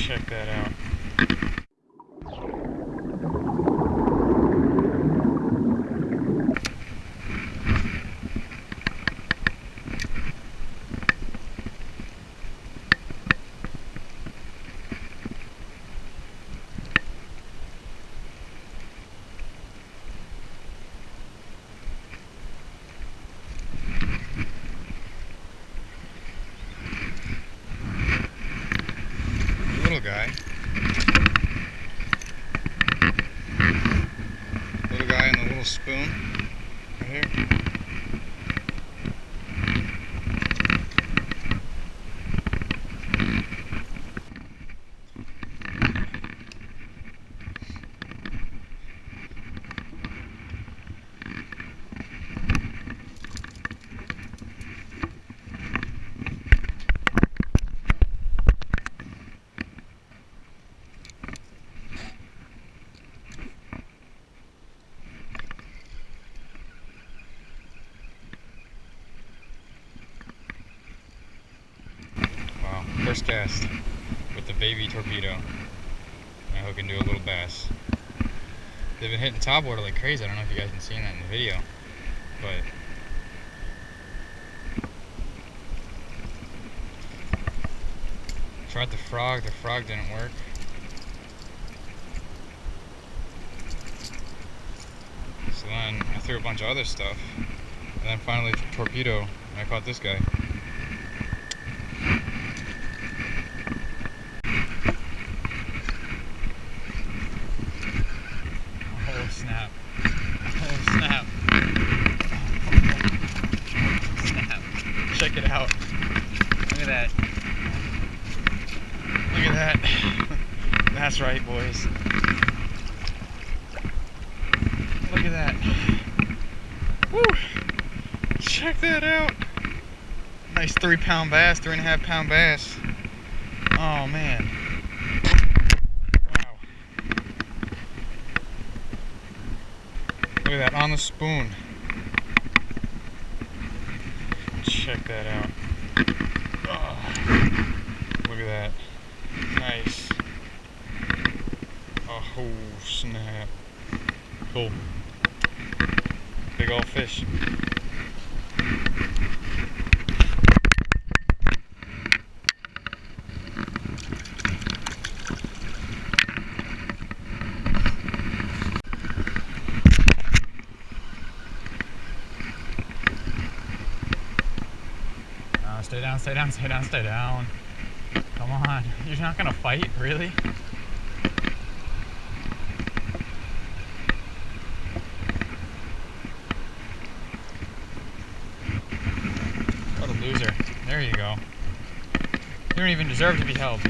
Check that out. Little guy. Little guy in the little spoon right here. First cast with the baby torpedo. I hook into a little bass. They've been hitting topwater like crazy. I don't know if you guys can see that in the video, but tried the frog didn't work. So then I threw a bunch of other stuff, and then finally torpedo, and I caught this guy. Snap. Oh snap. Snap. Check it out. Look at that. Look at that. That's right, boys. Look at that. Woo! Check that out. Nice 3-pound bass, 3.5-pound bass. Oh man. Look at that, on the spoon. Check that out. Oh, look at that. Nice. Oh, snap. Cool. Big old fish. Stay down, stay down, stay down, stay down. Come on. You're not gonna fight, really? What a loser. There you go. You don't even deserve to be held.